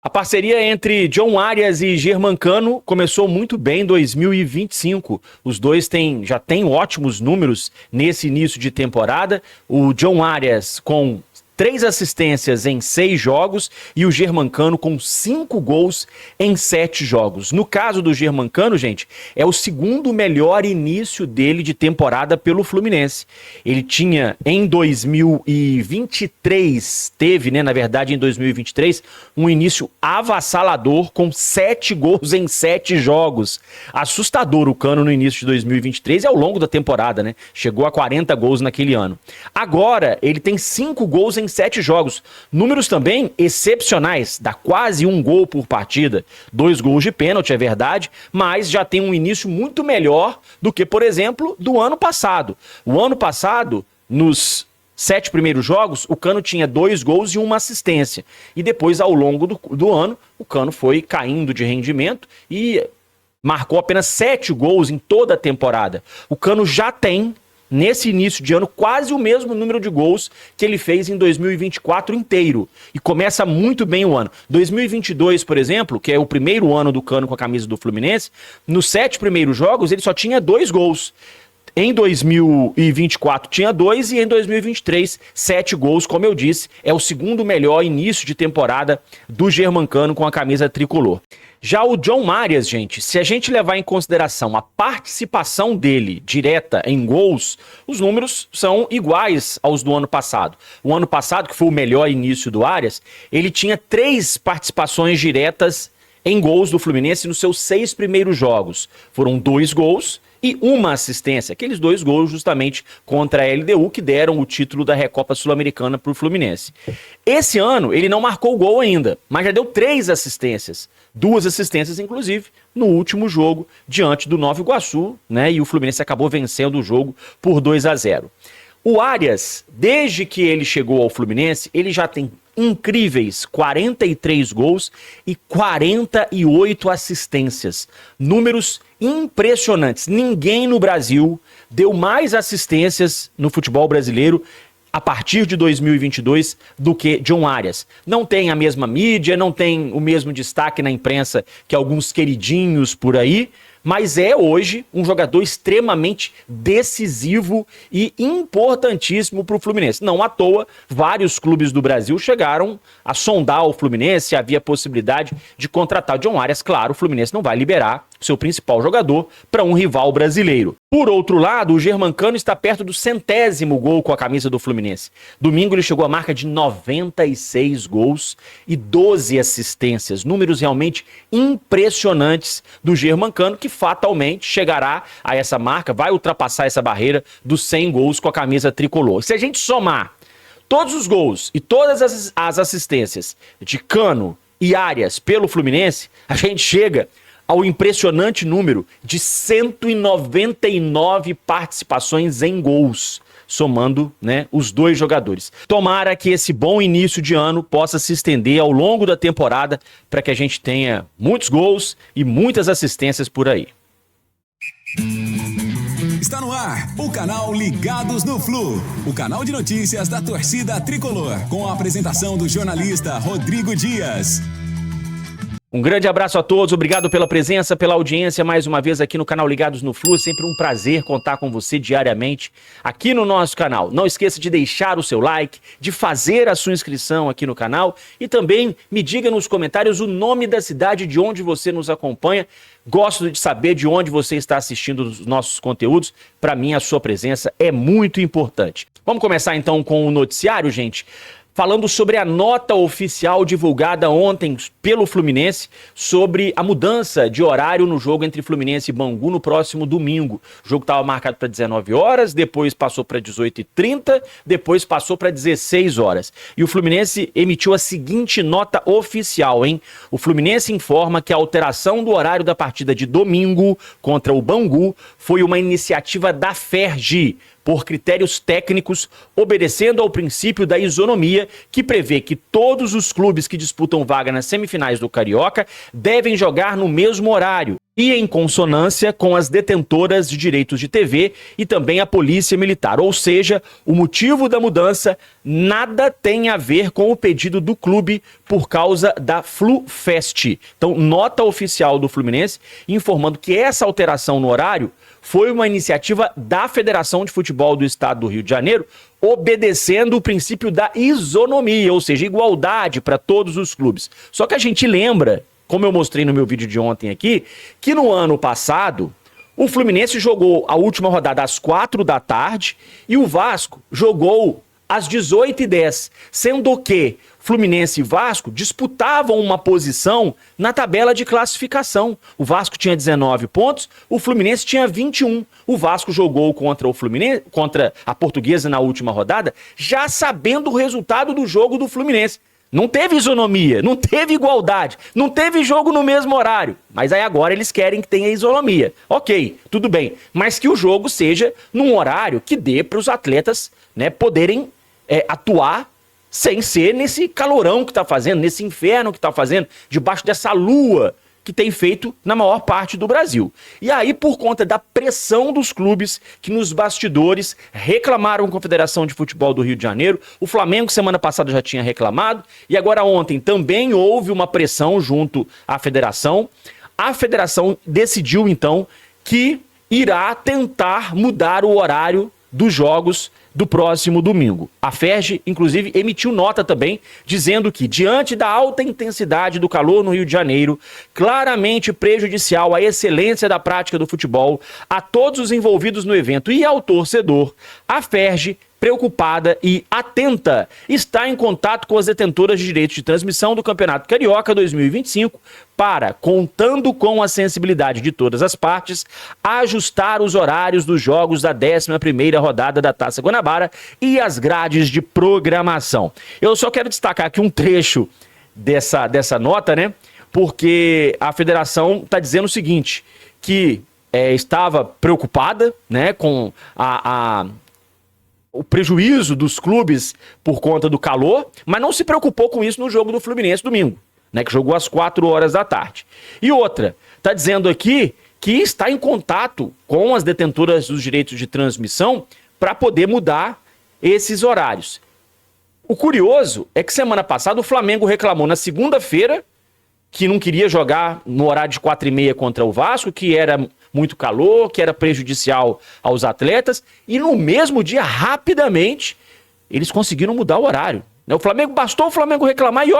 A parceria entre John Arias e Germancano começou muito bem em 2025. Os dois já têm ótimos números nesse início de temporada. O John Arias com 3 assistências em 6 jogos e o Germancano com 5 gols em 7 jogos. No caso do Germancano, gente, é o segundo melhor início dele de temporada pelo Fluminense. Ele tinha em 2023, na verdade em 2023, um início avassalador com 7 gols em 7 jogos. Assustador o Cano no início de 2023 e ao longo da temporada, né? Chegou a 40 gols naquele ano. Agora, ele tem 5 gols em 7 jogos. Números também excepcionais, dá quase 1 gol por partida. 2 gols de pênalti, é verdade, mas já tem um início muito melhor do que, por exemplo, do ano passado. O ano passado, nos 7 primeiros jogos, o Cano tinha 2 gols e 1 assistência. E depois, ao longo do ano, o Cano foi caindo de rendimento e marcou apenas 7 gols em toda a temporada. O Cano já tem, nesse início de ano, quase o mesmo número de gols que ele fez em 2024 inteiro. E começa muito bem o ano. 2022, por exemplo, que é o primeiro ano do Cano com a camisa do Fluminense, nos 7 primeiros jogos ele só tinha 2 gols. Em 2024 tinha 2 e em 2023 7 gols, como eu disse, é o segundo melhor início de temporada do Germancano com a camisa tricolor. Já o John Arias, gente, se a gente levar em consideração a participação dele direta em gols, os números são iguais aos do ano passado. O ano passado, que foi o melhor início do Arias, ele tinha 3 participações diretas em gols do Fluminense nos seus 6 primeiros jogos. Foram 2 gols e 1 assistência, aqueles 2 gols justamente contra a LDU que deram o título da Recopa Sul-Americana para o Fluminense. Esse ano ele não marcou gol ainda, mas já deu 3 assistências, 2 assistências inclusive no último jogo diante do Nova Iguaçu, né? E o Fluminense acabou vencendo o jogo por 2-0. O Arias, desde que ele chegou ao Fluminense, ele já tem incríveis 43 gols e 48 assistências. Números impressionantes. Ninguém no Brasil deu mais assistências no futebol brasileiro a partir de 2022 do que John Arias. Não tem a mesma mídia, não tem o mesmo destaque na imprensa que alguns queridinhos por aí, mas é hoje um jogador extremamente decisivo e importantíssimo para o Fluminense. Não à toa, vários clubes do Brasil chegaram a sondar o Fluminense, havia possibilidade de contratar o John Arias. Claro, o Fluminense não vai liberar o seu principal jogador para um rival brasileiro. Por outro lado, o Germancano está perto do 100º gol com a camisa do Fluminense. Domingo ele chegou à marca de 96 gols e 12 assistências. Números realmente impressionantes do Germancano, que fatalmente chegará a essa marca, vai ultrapassar essa barreira dos 100 gols com a camisa tricolor. Se a gente somar todos os gols e todas as assistências de Cano e Arias pelo Fluminense, a gente chega ao impressionante número de 199 participações em gols, somando, né, os 2 jogadores. Tomara que esse bom início de ano possa se estender ao longo da temporada para que a gente tenha muitos gols e muitas assistências por aí. Está no ar o canal Ligados no Flu, o canal de notícias da torcida tricolor, com a apresentação do jornalista Rodrigo Dias. Um grande abraço a todos, obrigado pela presença, pela audiência mais uma vez aqui no canal Ligados no Flu. Sempre um prazer contar com você diariamente aqui no nosso canal. Não esqueça de deixar o seu like, de fazer a sua inscrição aqui no canal e também me diga nos comentários o nome da cidade de onde você nos acompanha. Gosto de saber de onde você está assistindo os nossos conteúdos. Para mim, a sua presença é muito importante. Vamos começar então com o noticiário, gente. Falando sobre a nota oficial divulgada ontem pelo Fluminense sobre a mudança de horário no jogo entre Fluminense e Bangu no próximo domingo. O jogo estava marcado para 19 horas, depois passou para 18h30, depois passou para 16 horas. E o Fluminense emitiu a seguinte nota oficial, hein? O Fluminense informa que a alteração do horário da partida de domingo contra o Bangu foi uma iniciativa da FERJ, por critérios técnicos, obedecendo ao princípio da isonomia, que prevê que todos os clubes que disputam vaga nas semifinais do Carioca devem jogar no mesmo horário. e em consonância com as detentoras de direitos de TV e também a Polícia Militar. Ou seja, o motivo da mudança nada tem a ver com o pedido do clube por causa da FluFest. Então, nota oficial do Fluminense informando que essa alteração no horário foi uma iniciativa da Federação de Futebol do Estado do Rio de Janeiro, obedecendo o princípio da isonomia, ou seja, igualdade para todos os clubes. Só que a gente lembra, como eu mostrei no meu vídeo de ontem aqui, que no ano passado o Fluminense jogou a última rodada às 4 da tarde e o Vasco jogou às 18h10, sendo que Fluminense e Vasco disputavam uma posição na tabela de classificação. O Vasco tinha 19 pontos, o Fluminense tinha 21. O Vasco jogou contra o Fluminense, contra a Portuguesa na última rodada, já sabendo o resultado do jogo do Fluminense. Não teve isonomia, não teve igualdade, não teve jogo no mesmo horário. Mas aí agora eles querem que tenha isonomia. Ok, tudo bem. Mas que o jogo seja num horário que dê para os atletas, né, poderem atuar sem ser nesse calorão que está fazendo, nesse inferno que está fazendo, debaixo dessa lua que tem feito na maior parte do Brasil. E aí, por conta da pressão dos clubes que nos bastidores reclamaram com a Federação de Futebol do Rio de Janeiro, o Flamengo semana passada já tinha reclamado, e agora ontem também houve uma pressão junto à Federação. A Federação decidiu, então, que irá tentar mudar o horário dos jogos do próximo domingo. A FERJ, inclusive, emitiu nota também, dizendo que, diante da alta intensidade do calor no Rio de Janeiro, claramente prejudicial à excelência da prática do futebol, a todos os envolvidos no evento e ao torcedor, a FERJ, preocupada e atenta, está em contato com as detentoras de direitos de transmissão do Campeonato Carioca 2025 para, contando com a sensibilidade de todas as partes, ajustar os horários dos jogos da 11ª rodada da Taça Guanabara e as grades de programação. Eu só quero destacar aqui um trecho dessa nota, né? Porque a federação está dizendo o seguinte, que estava preocupada, né, com o prejuízo dos clubes por conta do calor, mas não se preocupou com isso no jogo do Fluminense domingo, né, que jogou às 4 horas da tarde. E outra, está dizendo aqui que está em contato com as detentoras dos direitos de transmissão para poder mudar esses horários. O curioso é que semana passada o Flamengo reclamou na segunda-feira que não queria jogar no horário de 4h30 contra o Vasco, que era muito calor, que era prejudicial aos atletas, e no mesmo dia, rapidamente, eles conseguiram mudar o horário. O Flamengo, bastou o Flamengo reclamar e,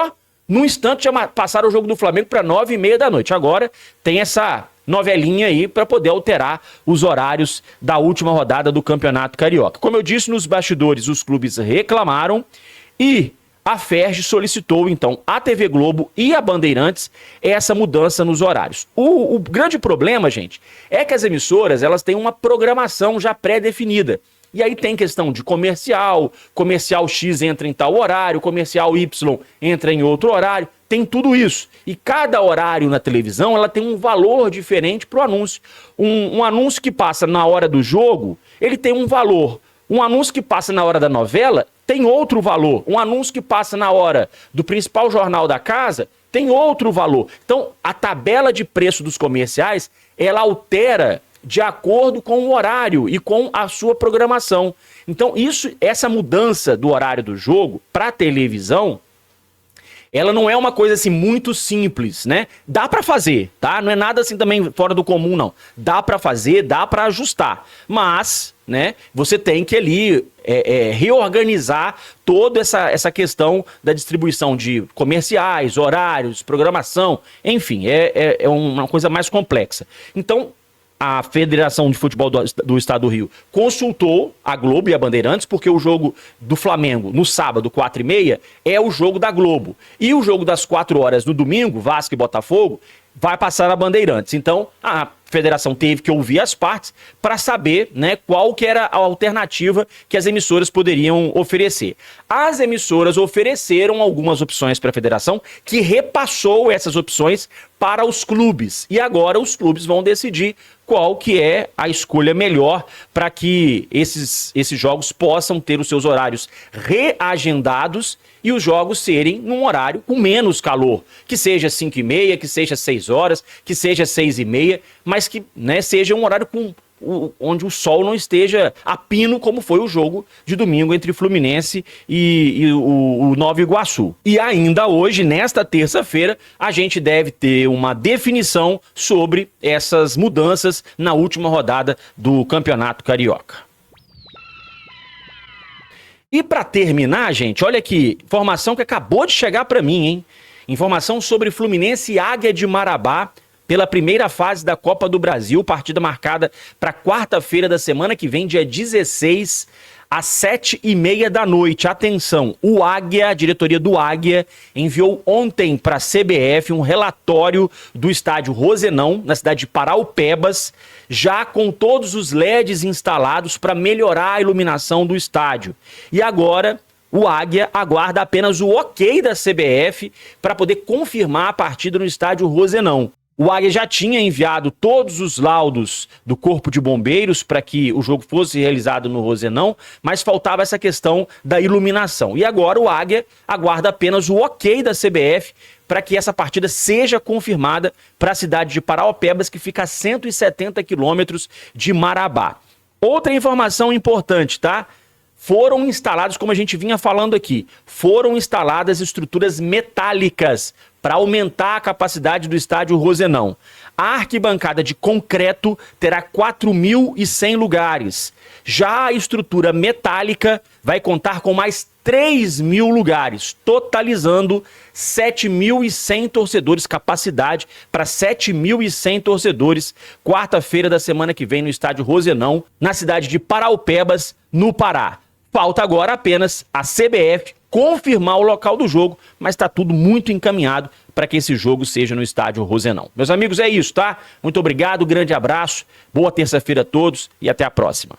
num instante já passaram o jogo do Flamengo para 9h30 da noite. Agora tem essa novelinha aí para poder alterar os horários da última rodada do Campeonato Carioca. Como eu disse, nos bastidores os clubes reclamaram e a FERJ solicitou, então, à TV Globo e a Bandeirantes essa mudança nos horários. O grande problema, gente, é que as emissoras elas têm uma programação já pré-definida. E aí tem questão de comercial X entra em tal horário, comercial Y entra em outro horário, tem tudo isso. E cada horário na televisão ela tem um valor diferente para o anúncio. Um anúncio que passa na hora do jogo, ele tem um valor. Um anúncio que passa na hora da novela tem outro valor. Um anúncio que passa na hora do principal jornal da casa tem outro valor. Então, a tabela de preço dos comerciais, ela altera de acordo com o horário e com a sua programação. Então, essa mudança do horário do jogo para a televisão, ela não é uma coisa assim muito simples, né? Dá para fazer, tá? Não é nada assim também fora do comum, não. Dá para fazer, dá para ajustar. Mas, né, você tem que ali reorganizar toda essa questão da distribuição de comerciais, horários, programação, enfim, é uma coisa mais complexa. Então, a Federação de Futebol do Estado do Rio consultou a Globo e a Bandeirantes, porque o jogo do Flamengo no sábado, 4h30, é o jogo da Globo. E o jogo das 4 horas no domingo, Vasco e Botafogo, vai passar na Bandeirantes. Então, a Federação teve que ouvir as partes para saber, né, qual que era a alternativa que as emissoras poderiam oferecer. As emissoras ofereceram algumas opções para a Federação, que repassou essas opções para os clubes. E agora os clubes vão decidir qual que é a escolha melhor para que esses jogos possam ter os seus horários reagendados e os jogos serem num horário com menos calor, que seja 5h30, que seja 6 horas, que seja 6h30, mas que, né, seja um horário onde o sol não esteja a pino, como foi o jogo de domingo entre Fluminense e o Nova Iguaçu. E ainda hoje, nesta terça-feira, a gente deve ter uma definição sobre essas mudanças na última rodada do Campeonato Carioca. E para terminar, gente, olha aqui, informação que acabou de chegar para mim, hein? Informação sobre Fluminense e Águia de Marabá pela primeira fase da Copa do Brasil, partida marcada para quarta-feira da semana que vem, dia 16, às 7h30 da noite. Atenção, o Águia, a diretoria do Águia, enviou ontem para a CBF um relatório do estádio Rosenão, na cidade de Paraupebas, já com todos os LEDs instalados para melhorar a iluminação do estádio. E agora o Águia aguarda apenas o ok da CBF para poder confirmar a partida no estádio Rosenão. O Águia já tinha enviado todos os laudos do Corpo de Bombeiros para que o jogo fosse realizado no Rosenão, mas faltava essa questão da iluminação. E agora o Águia aguarda apenas o ok da CBF para que essa partida seja confirmada para a cidade de Paraupebas, que fica a 170 quilômetros de Marabá. Outra informação importante, tá? Foram instalados, como a gente vinha falando aqui, foram instaladas estruturas metálicas para aumentar a capacidade do estádio Rosenão. A arquibancada de concreto terá 4.100 lugares. Já a estrutura metálica vai contar com mais 3.000 lugares, totalizando 7.100 torcedores, capacidade para 7.100 torcedores, quarta-feira da semana que vem no estádio Rosenão, na cidade de Paraupebas, no Pará. Falta agora apenas a CBF confirmar o local do jogo, mas está tudo muito encaminhado para que esse jogo seja no estádio Rosenão. Meus amigos, é isso, tá? Muito obrigado, grande abraço, boa terça-feira a todos e até a próxima.